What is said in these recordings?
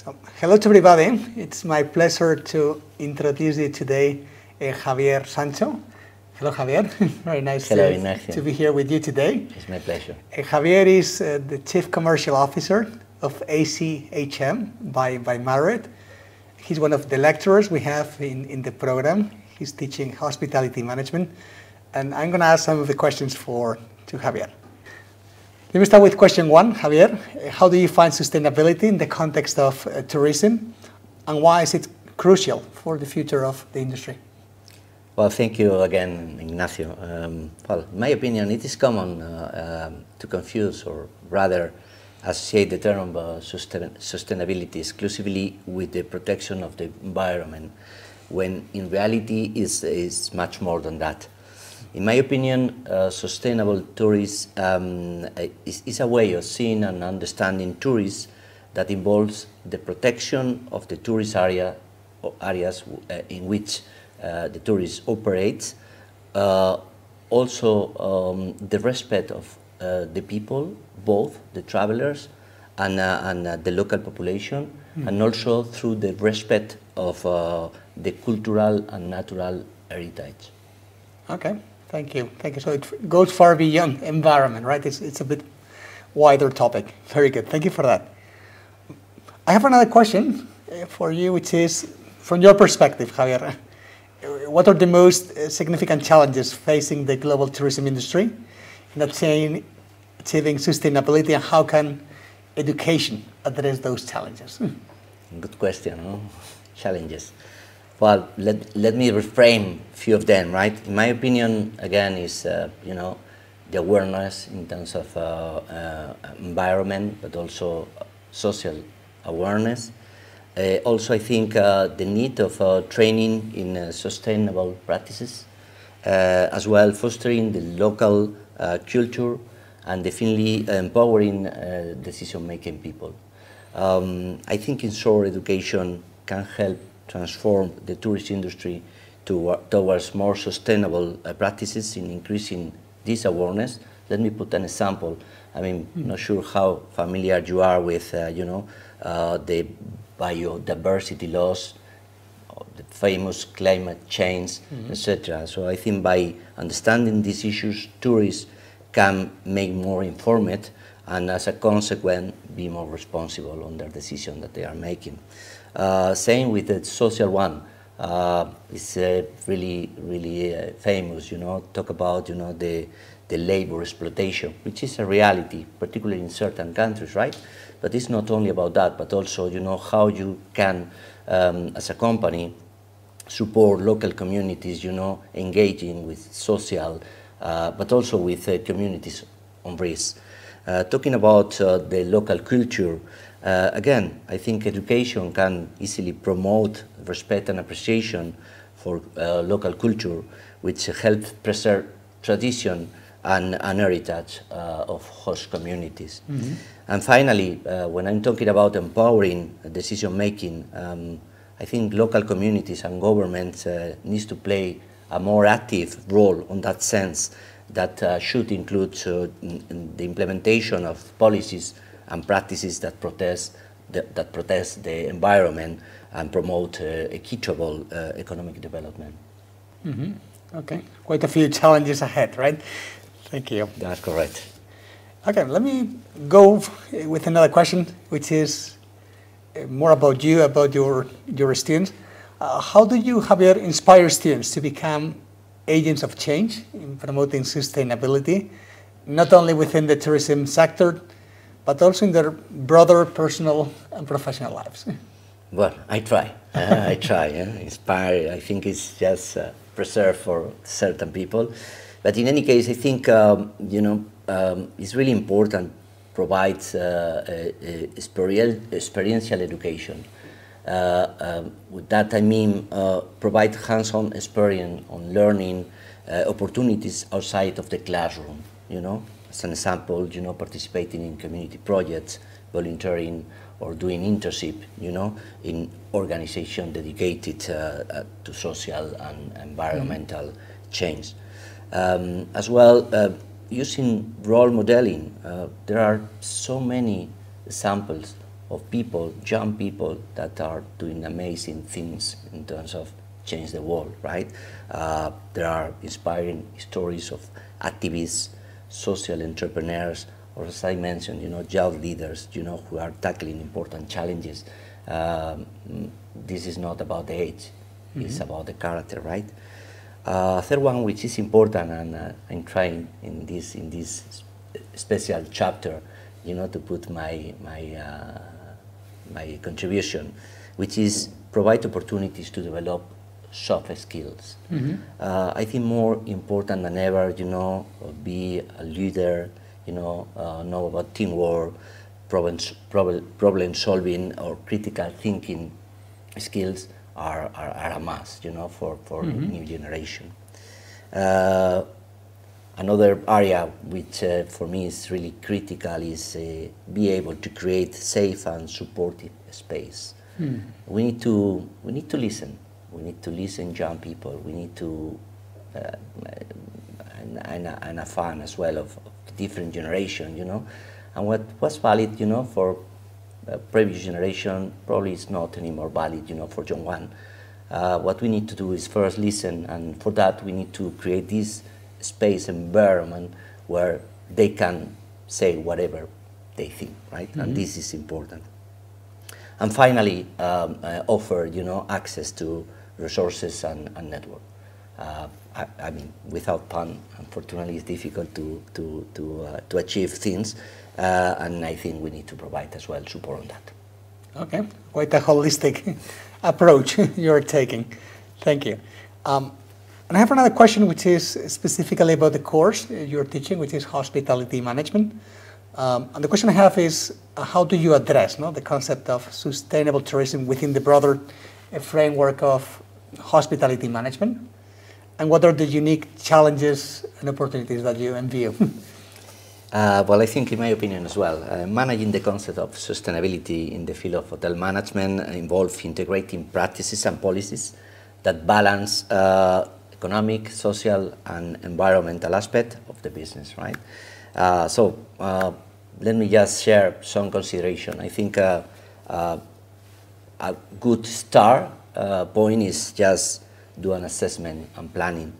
So, hello to everybody. It's my pleasure to introduce you today, Javier Sancho. Hello, Javier. Very nice to be here with you today. It's my pleasure. Javier is the Chief Commercial Officer of ACHM by Marriott. He's one of the lecturers we have in the program. He's teaching hospitality management. And I'm going to ask some of the questions to Javier. Let me start with question one, Javier. How do you find sustainability in the context of tourism, and why is it crucial for the future of the industry? Well, thank you again, Ignacio. Well, in my opinion, it is common to confuse, or rather associate the term sustainability exclusively with the protection of the environment, when in reality is much more than that. In my opinion, sustainable tourism is a way of seeing and understanding tourism that involves the protection of the tourist areas in which the tourist operates, also the respect of the people, both the travelers and the local population, and also through the respect of the cultural and natural heritage. Okay. Thank you. Thank you. So it goes far beyond environment, right? It's a bit wider topic. Very good. Thank you for that. I have another question for you, which is, from your perspective, Javier, what are the most significant challenges facing the global tourism industry in achieving sustainability, and how can education address those challenges? Good question. Huh? Challenges. Well, let me reframe a few of them, right? In my opinion, again, is the awareness in terms of environment, but also social awareness. Also, I think the need of training in sustainable practices, as well fostering the local culture, and definitely empowering decision-making people. I think in short, education can help transform the tourist industry towards more sustainable practices in increasing this awareness. Let me put an example. I mean, not sure how familiar you are with, the biodiversity loss, the famous climate change, etc. So I think by understanding these issues, tourists can make more informed, and as a consequence, be more responsible on their decision that they are making. Same with the social one. It's really famous, talk about, the labor exploitation, which is a reality, particularly in certain countries, right? But it's not only about that, but also, how you can, as a company, support local communities, engaging with social, but also with communities on risk. Talking about the local culture, again, I think education can easily promote respect and appreciation for local culture, which helps preserve tradition and heritage of host communities. And finally, when I'm talking about empowering decision-making, I think local communities and governments need to play a more active role on that sense, that should include the implementation of policies and practices that protect the environment and promote equitable economic development. Okay, quite a few challenges ahead, right? Thank you. That's correct. Okay, let me go with another question, which is more about you, about your students. How do you, Javier, inspire students to become agents of change in promoting sustainability, not only within the tourism sector, but also in their broader personal and professional lives? Well, I try. I try. Inspire, I think it's just preserved for certain people. But in any case, I think, it's really important to provide experiential education. With that I mean provide hands-on experience on learning opportunities outside of the classroom, As an example, participating in community projects, volunteering, or doing internship, in organization dedicated to social and environmental change. As well, using role modeling, there are so many examples of people, young people that are doing amazing things in terms of change the world, right? There are inspiring stories of activists, social entrepreneurs, or as I mentioned, youth leaders, who are tackling important challenges. This is not about the age, it's about the character, right? Third one, which is important, and I'm trying in this special chapter, to put my contribution, which is provide opportunities to develop soft skills. I think more important than ever, be a leader, know about teamwork, problem solving, or critical thinking skills are a must, for new generation. Another area which for me is really critical is be able to create safe and supportive space. We need to listen. We need to listen, young people. We need to and a fan as well of different generation, and what was valid, for previous generation probably is not anymore valid, for young one. What we need to do is first listen, and for that we need to create this space environment where they can say whatever they think, right? And this is important. And finally, offer, access to resources and network. I mean, without fun, unfortunately, it's difficult to achieve things, and I think we need to provide as well support on that. Okay, quite a holistic approach you're taking. Thank you. And I have another question, which is specifically about the course you're teaching, which is hospitality management. And the question I have is, how do you address the concept of sustainable tourism within the broader framework of hospitality management? And what are the unique challenges and opportunities that you view? Well, I think, in my opinion as well, managing the concept of sustainability in the field of hotel management involves integrating practices and policies that balance economic, social, and environmental aspect of the business, right? So let me just share some consideration. I think a good start point is just do an assessment and planning.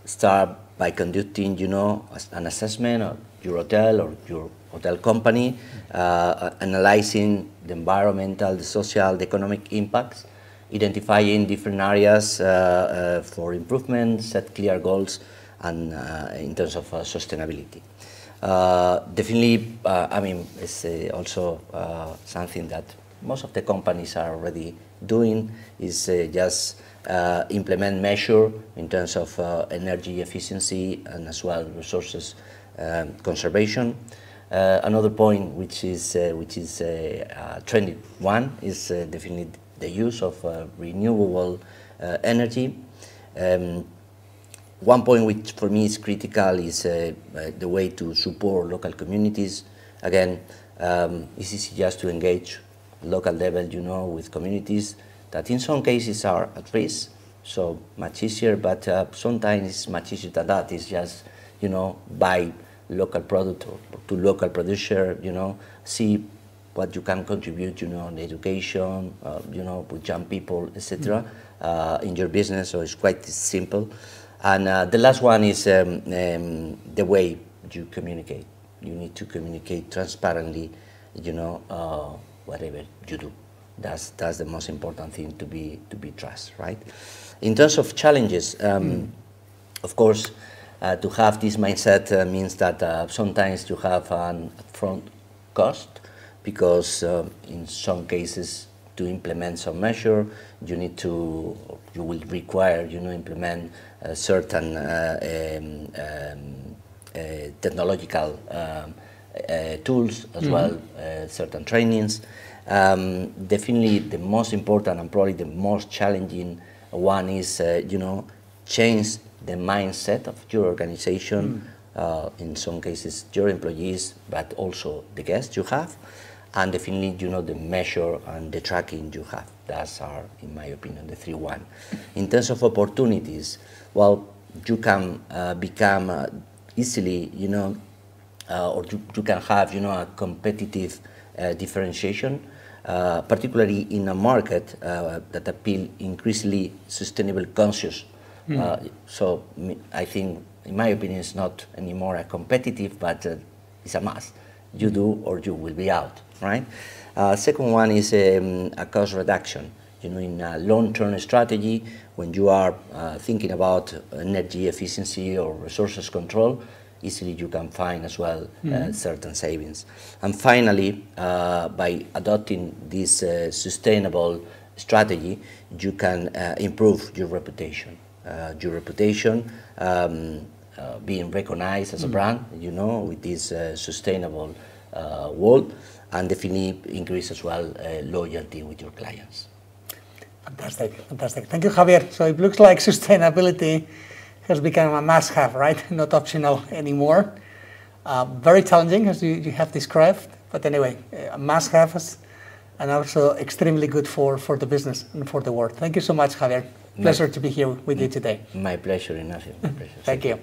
Start by conducting, an assessment of your hotel or your hotel company, analyzing the environmental, the social, the economic impacts, identifying different areas for improvement, set clear goals, and in terms of sustainability. Definitely, I mean, it's also something that most of the companies are already doing, is just implement measure in terms of energy efficiency and as well resources conservation. Another point which is trendy one is definitely the use of renewable energy. One point which for me is critical is the way to support local communities. Again, it's easy just to engage local level, with communities that in some cases are at risk, so much easier, but sometimes it's much easier than that. It's just, buy local product or to local producer, see what you can contribute, in education, with young people, etc., in your business, so it's quite simple. And the last one is the way you communicate. You need to communicate transparently, whatever you do. That's the most important thing to be trust, right? In terms of challenges, of course, to have this mindset means that sometimes you have an upfront cost, because in some cases to implement some measure, you will require, implement certain technological tools as well, certain trainings. Definitely the most important and probably the most challenging one is, change the mindset of your organization, in some cases your employees, but also the guests you have, and definitely, the measure and the tracking you have. That's are, in my opinion, the 3-1. In terms of opportunities, well, you can become easily, or you can have, a competitive differentiation, particularly in a market that appeal increasingly sustainable conscious. So I think, in my opinion, it's not anymore a competitive, but it's a must. You do or you will be out, right? Second one is a cost reduction. You know, in a long-term strategy, when you are thinking about energy efficiency or resources control, easily you can find as well certain savings. And finally, by adopting this sustainable strategy, you can improve your reputation. Being recognized as a brand, you know, with this sustainable world, and definitely increase as well loyalty with your clients. Fantastic, fantastic. Thank you, Javier. So it looks like sustainability has become a must-have, right? Not optional anymore. Very challenging, as you have described, but anyway, a must-have and also extremely good for the business and for the world. Thank you so much, Javier. Pleasure to be here with you today. My pleasure, Ignacio. My pleasure. Thank you.